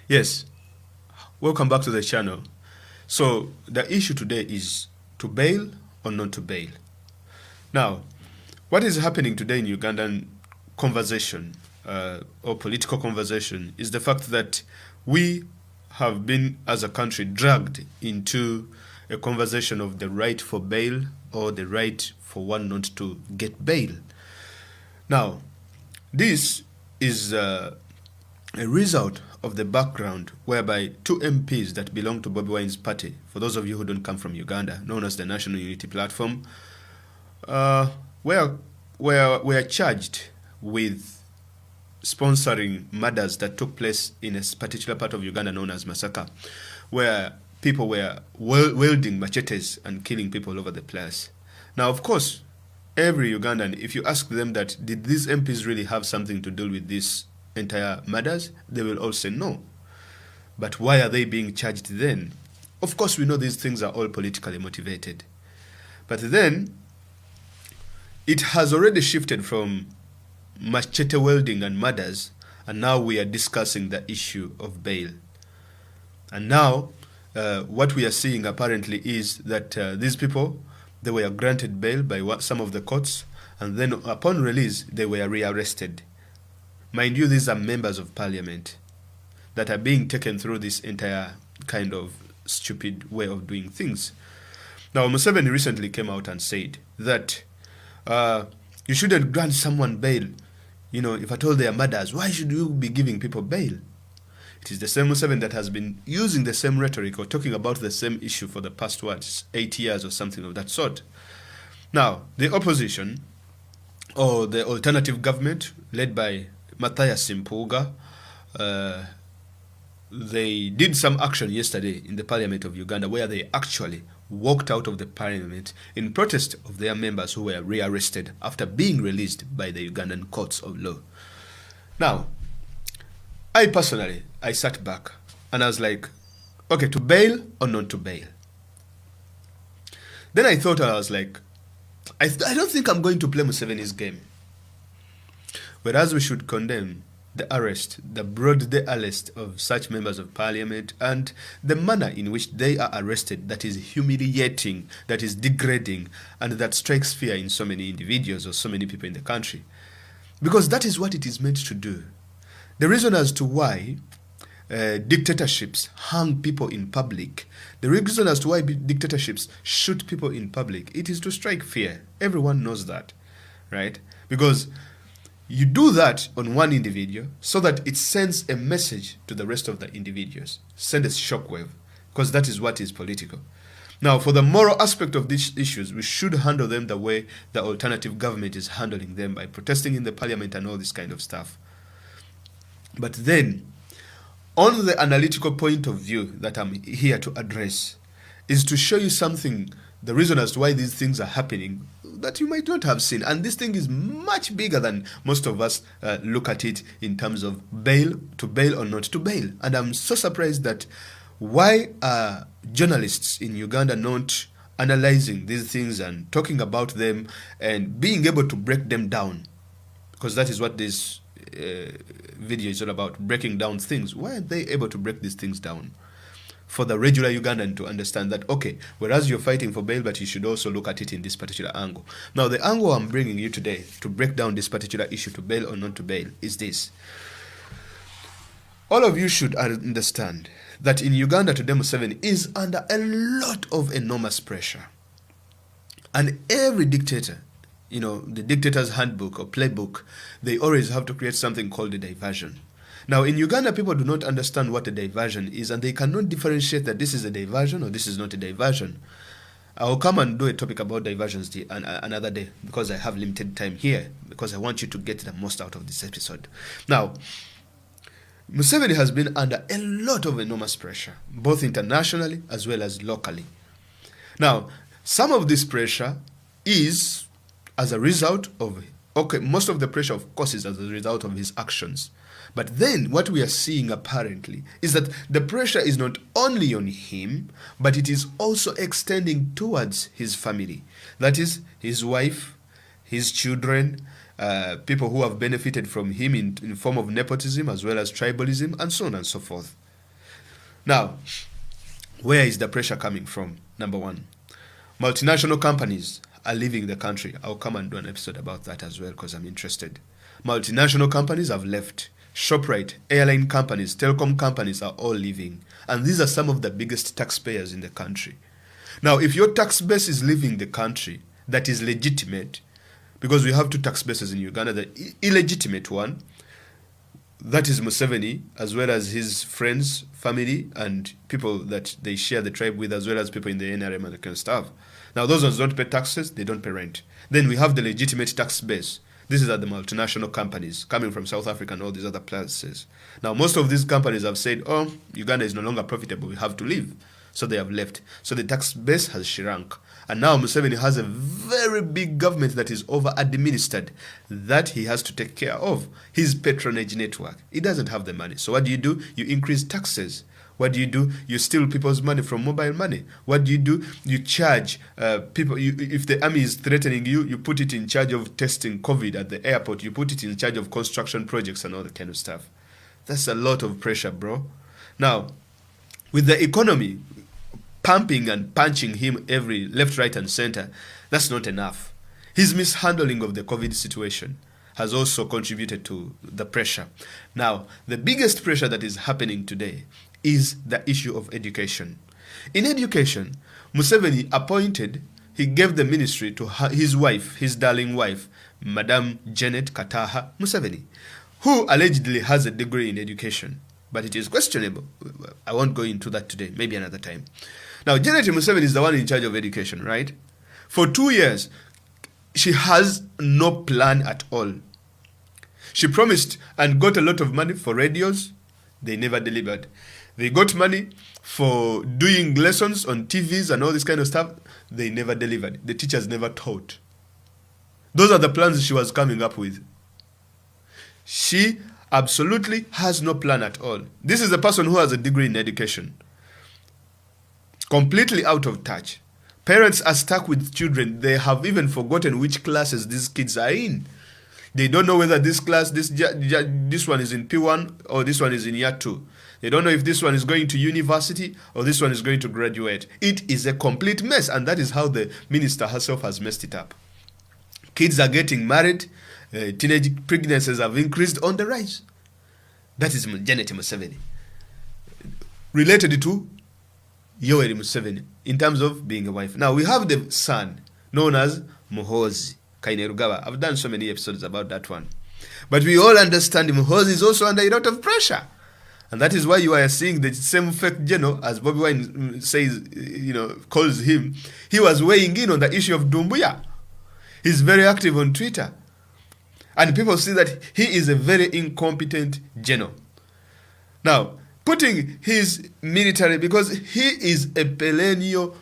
Yes, welcome back to the channel. So the issue today is to bail or not to bail. Now, what is happening today in Ugandan conversation or political conversation is the fact that we have been, as a country, dragged into a conversation of the right for bail or the right for one not to get bail. Now, this is a result of the background whereby two MPs that belong to Bobi Wine's party, for those of you who don't come from Uganda, known as the National Unity Platform, were charged with sponsoring murders that took place in a particular part of Uganda known as Masaka, where people were wielding machetes and killing people all over the place. Now, of course, every Ugandan, if you ask them that, did these MPs really have something to do with these entire murders, they will all say no. But why are they being charged then? Of course, we know these things are all politically motivated. But then, it has already shifted from machete wielding and murders, and now we are discussing the issue of bail. And now, what we are seeing apparently is that these people, they were granted bail by some of the courts, and then upon release, they were rearrested. Mind you, these are members of parliament that are being taken through this entire kind of stupid way of doing things. Now, Museveni recently came out and said that you shouldn't grant someone bail. You know, if at all they are murderers, why should you be giving people bail? It is the same Museveni that has been using the same rhetoric or talking about the same issue for the past, 8 years or something of that sort. Now, the opposition, or the alternative government, led by Matthias Simpuga, they did some action yesterday in the Parliament of Uganda where they actually walked out of the Parliament in protest of their members who were rearrested after being released by the Ugandan courts of law. Now, I sat back and I was like, okay, to bail or not to bail? Then I thought, I was like, I don't think I'm going to play Museveni's game. Whereas we should condemn the arrest, the broad day arrest of such members of parliament and the manner in which they are arrested that is humiliating, that is degrading, and that strikes fear in so many individuals or so many people in the country. Because that is what it is meant to do. The reason as to why dictatorships hang people in public, the reason as to why dictatorships shoot people in public, it is to strike fear. Everyone knows that, right? Because you do that on one individual so that it sends a message to the rest of the individuals, send a shockwave, because that is what is political. Now, for the moral aspect of these issues, we should handle them the way the alternative government is handling them, by protesting in the parliament and all this kind of stuff. But then, on the analytical point of view that I'm here to address, is to show you something, the reason as to why these things are happening, that you might not have seen. And this thing is much bigger than most of us look at it in terms of bail, to bail or not to bail. And I'm so surprised that why are journalists in Uganda not analyzing these things and talking about them and being able to break them down? Because that is what this video is all about, breaking down things. Why are they able to break these things down? For the regular Ugandan to understand that, okay, whereas you're fighting for bail, but you should also look at it in this particular angle. Now, the angle I'm bringing you today to break down this particular issue, to bail or not to bail, is this. All of you should understand that in Uganda today, Museveni is under a lot of enormous pressure. And every dictator, you know, the dictator's handbook or playbook, they always have to create something called a diversion. Now, in Uganda, people do not understand what a diversion is, and they cannot differentiate that this is a diversion or this is not a diversion. I'll come and do a topic about diversions another day, because I have limited time here, because I want you to get the most out of this episode. Now, Museveni has been under a lot of enormous pressure, both internationally as well as locally. Now, some of this pressure is as a result of, most of the pressure, of course, is as a result of his actions. But then what we are seeing apparently is that the pressure is not only on him, but it is also extending towards his family. That is, his wife, his children, people who have benefited from him in form of nepotism as well as tribalism, and so on and so forth. Now, where is the pressure coming from? Number one, multinational companies are leaving the country. I'll come and do an episode about that as well because I'm interested. Multinational companies have left. ShopRite, airline companies, telecom companies are all leaving. And these are some of the biggest taxpayers in the country. Now, if your tax base is leaving the country, that is legitimate, because we have two tax bases in Uganda, the illegitimate one, that is Museveni, as well as his friends, family, and people that they share the tribe with, as well as people in the NRM and that kind of stuff. Now, those ones don't pay taxes, they don't pay rent. Then we have the legitimate tax base. These are the multinational companies coming from South Africa and all these other places. Now, most of these companies have said, oh, Uganda is no longer profitable, we have to leave. So they have left. So the tax base has shrunk. And now Museveni has a very big government that is over-administered that he has to take care of. His patronage network. He doesn't have the money. So what do? You increase taxes. What do? You steal people's money from mobile money. What do? You charge people. If the army is threatening you, you put it in charge of testing COVID at the airport. You put it in charge of construction projects and all that kind of stuff. That's a lot of pressure, bro. Now, with the economy pumping and punching him every left, right, and center, that's not enough. His mishandling of the COVID situation has also contributed to the pressure. Now, the biggest pressure that is happening today is the issue of education. In education, Museveni he gave the ministry to his wife, his darling wife, Madam Janet Kataha Museveni, who allegedly has a degree in education. But it is questionable. I won't go into that today, maybe another time. Now, Janet Museveni is the one in charge of education, right? For 2 years, she has no plan at all. She promised and got a lot of money for radios. They never delivered. They got money for doing lessons on TVs and all this kind of stuff. They never delivered. The teachers never taught. Those are the plans she was coming up with. She absolutely has no plan at all. This is a person who has a degree in education. Completely out of touch. Parents are stuck with children. They have even forgotten which classes these kids are in. They don't know whether this one is in P1 or this one is in year 2. They don't know if this one is going to university or this one is going to graduate. It is a complete mess, and that is how the minister herself has messed it up. Kids are getting married. Teenage pregnancies have increased on the rise. That is Janet Museveni. Related to Yoweri Museveni in terms of being a wife. Now, we have the son known as Muhoozi Kainerugaba. I've done so many episodes about that one. But we all understand Muhoozi is also under a lot of pressure. And that is why you are seeing the same fake general, as Bobby Wine says, calls him. He was weighing in on the issue of Dumbuya. He's very active on Twitter. And people see that he is a very incompetent general. Now, putting his military, because he is a perennial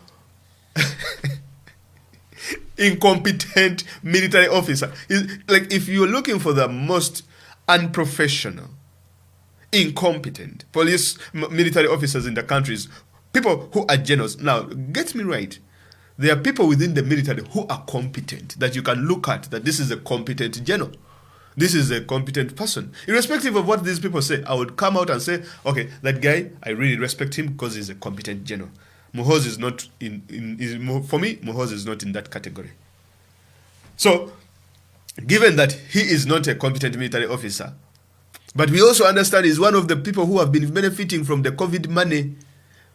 incompetent military officer. Like, if you're looking for the most unprofessional, incompetent military officers in the countries, people who are generals. Now, get me right. There are people within the military who are competent, that you can look at, that this is a competent general. This is a competent person. Irrespective of what these people say, I would come out and say, okay, that guy, I really respect him because he's a competent general. Muhoozi is not for me, Muhoozi is not in that category. So, given that he is not a competent military officer, but we also understand he's one of the people who have been benefiting from the COVID money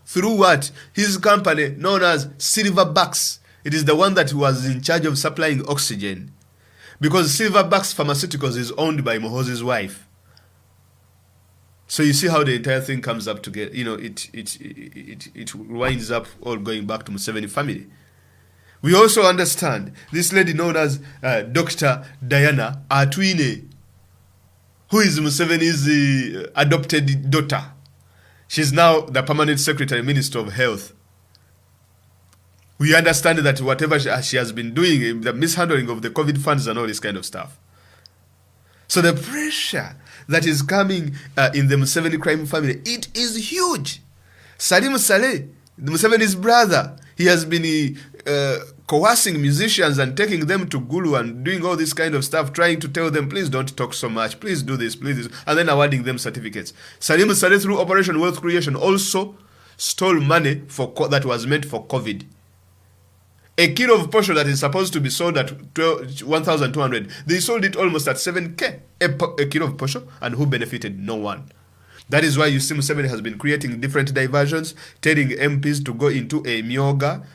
through what? His company known as Silverbacks. It is the one that was in charge of supplying oxygen. Because Silverbacks Pharmaceuticals is owned by Muhoozi's wife. So you see how the entire thing comes up together. It winds up all going back to Museveni family. We also understand this lady known as Dr. Diana Atwine, who is Museveni's adopted daughter. She's now the permanent secretary, minister of health. We understand that whatever she has been doing, the mishandling of the COVID funds and all this kind of stuff. So the pressure that is coming in the Museveni crime family, it is huge. Salim Saleh, Museveni's brother, he has been coercing musicians and taking them to Gulu and doing all this kind of stuff, trying to tell them, please don't talk so much, please do this, please this, and then awarding them certificates. Salim Saleh, through Operation Wealth Creation, also stole money that was meant for COVID. A kilo of posho that is supposed to be sold at 1,200, they sold it almost at 7K, a kilo of posho, and who benefited? No one. That is why you see Museveni has been creating different diversions, telling MPs to go into a myoga,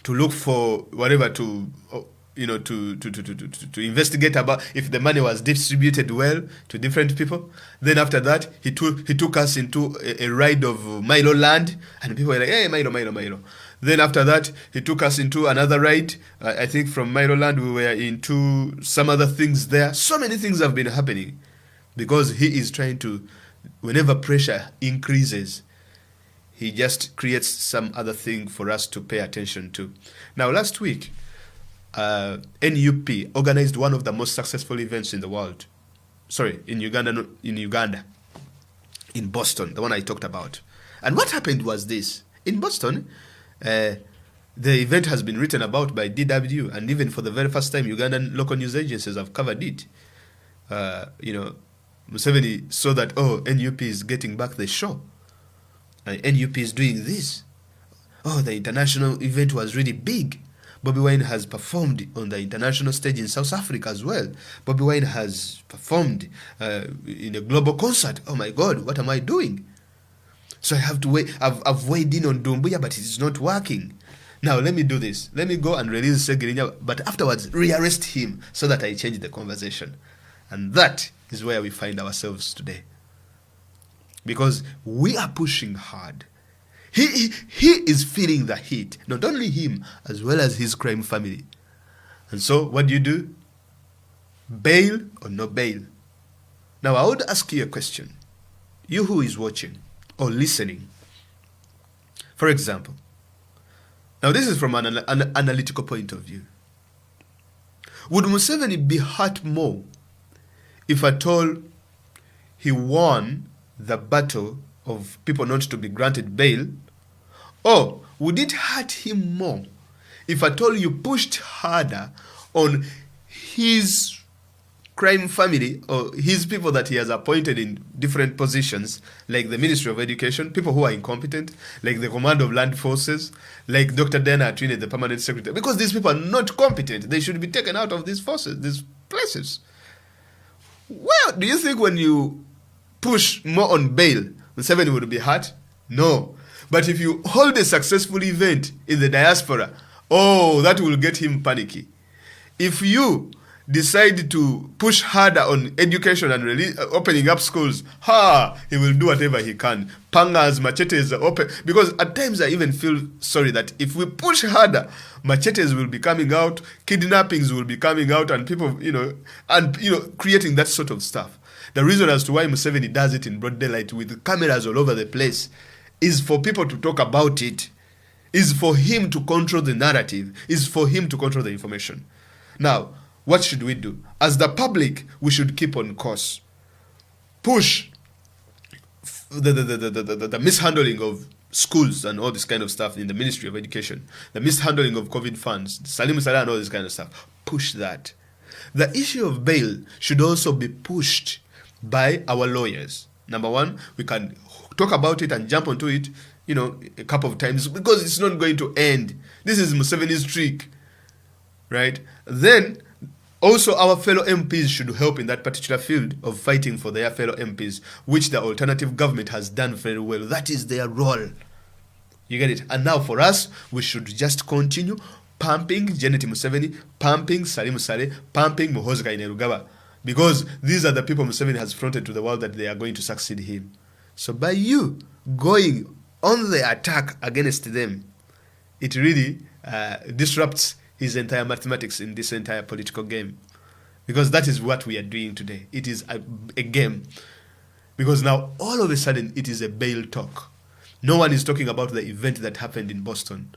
to look for whatever, to investigate about if the money was distributed well to different people. Then after that, he took us into a ride of Milo land, and people were like, hey, Milo. Then after that, he took us into another ride. I think from Milo land, we were into some other things there. So many things have been happening because he is trying to, whenever pressure increases, he just creates some other thing for us to pay attention to. Now, last week, NUP organized one of the most successful events in the world. Sorry, in Uganda, in Boston, the one I talked about. And what happened was this. In Boston, the event has been written about by DW, and even for the very first time, Ugandan local news agencies have covered it. Museveni saw that, NUP is getting back the show. NUP is doing this. The international event was really big. Bobby Wine has performed on the international stage in South Africa as well. Bobby Wine has performed in a global concert. Oh my God, what am I doing? So I have to wait. I've weighed in on Dumbuya, but it's not working. Now let me do this. Let me go and release Segirinya, but afterwards rearrest him so that I change the conversation. And that is where we find ourselves today. Because we are pushing hard. He is feeling the heat. Not only him, as well as his crime family. And so, what do? Bail or no bail? Now, I would ask you a question. You who is watching or listening. For example, now this is from an analytical point of view. Would Museveni be hurt more if at all he won the battle of people not to be granted bail? Or would it hurt him more if at all you pushed harder on his crime family or his people that he has appointed in different positions, like the Ministry of Education, people who are incompetent, like the Command of Land Forces, like Dr. Diana Atwine, the Permanent Secretary, because these people are not competent. They should be taken out of these forces, these places. Well, do you think when you push more on bail, Museveni would be hurt? No. But if you hold a successful event in the diaspora, that will get him panicky. If you decide to push harder on education and opening up schools, he will do whatever he can. Pangas, machetes are open. Because at times I even feel sorry that if we push harder, machetes will be coming out, kidnappings will be coming out, and people, creating that sort of stuff. The reason as to why Museveni does it in broad daylight with cameras all over the place is for people to talk about it, is for him to control the narrative, is for him to control the information. Now, what should we do? As the public, we should keep on course. Push the mishandling of schools and all this kind of stuff in the Ministry of Education, the mishandling of COVID funds, Salim Saleh and all this kind of stuff. Push that. The issue of bail should also be pushed by our lawyers. Number one, we can talk about it and jump onto it, a couple of times because it's not going to end. This is Museveni's trick, right? Then, also our fellow MPs should help in that particular field of fighting for their fellow MPs, which the alternative government has done very well. That is their role. You get it? And now for us, we should just continue pumping Janet Museveni, pumping Salim Saleh, pumping Muhoozi Kainerugaba. Because these are the people Museveni has fronted to the world that they are going to succeed him. So by you going on the attack against them, it really disrupts his entire mathematics in this entire political game. Because that is what we are doing today. It is a game. Because now, all of a sudden, it is a bail talk. No one is talking about the event that happened in Boston,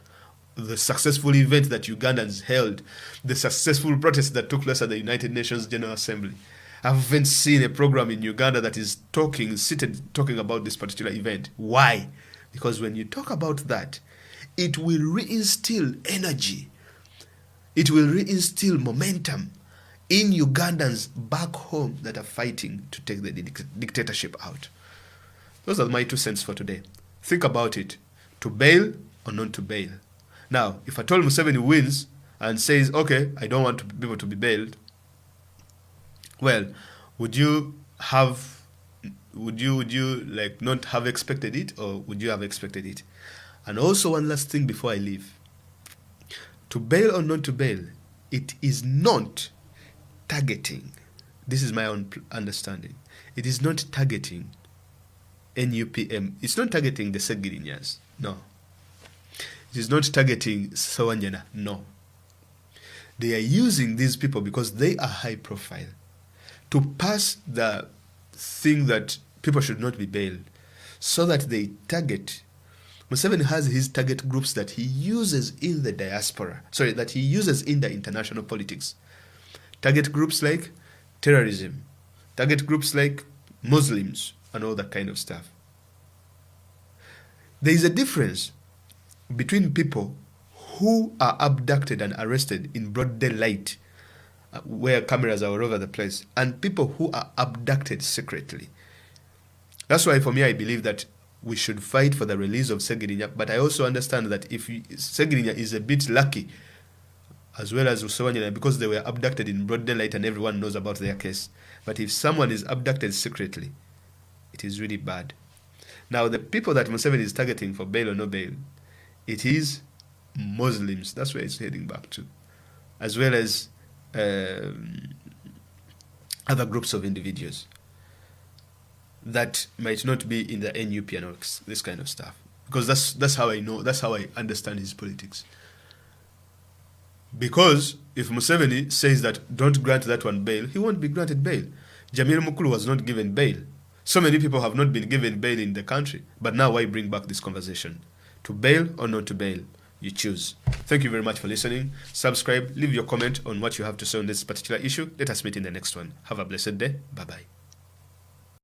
the successful event that Ugandans held, the successful protest that took place at the United Nations General Assembly. I haven't seen a program in Uganda that is talking about this particular event. Why? Because when you talk about that, it will reinstill energy. It will reinstill momentum in Ugandans back home that are fighting to take the dictatorship out. Those are my 2 cents for today. Think about it. To bail or not to bail. Now, if at all Museveni wins and says, okay, I don't want people to be bailed, well, would you like not have expected it, or would you have expected it? And also one last thing before I leave. To bail or not to bail, it is not targeting. This is my own understanding. It is not targeting NUPM. It's not targeting the Segirinyas. No. It is not targeting Sawanjana. No. They are using these people because they are high profile to pass the thing that people should not be bailed, so that they target. Museveni has his target groups that he uses in the diaspora. Sorry, that he uses in the international politics. Target groups like terrorism. Target groups like Muslims and all that kind of stuff. There is a difference between people who are abducted and arrested in broad daylight, where cameras are all over the place, and people who are abducted secretly. That's why for me I believe that we should fight for the release of Segirinya, but I also understand that if Segirinya is a bit lucky, as well as Usawanyana, because they were abducted in broad daylight and everyone knows about their case. But if someone is abducted secretly, it is really bad. Now, the people that Museveni is targeting for bail or no bail, it is Muslims. That's where it's heading back to, as well as other groups of individuals that might not be in the NUP and this kind of stuff. Because that's how I know, that's how I understand his politics. Because if Museveni says that don't grant that one bail, he won't be granted bail. Jamil Mukulu was not given bail. So many people have not been given bail in the country. But now why bring back this conversation? To bail or not to bail? You choose. Thank you very much for listening. Subscribe, leave your comment on what you have to say on this particular issue. Let us meet in the next one. Have a blessed day. Bye-bye.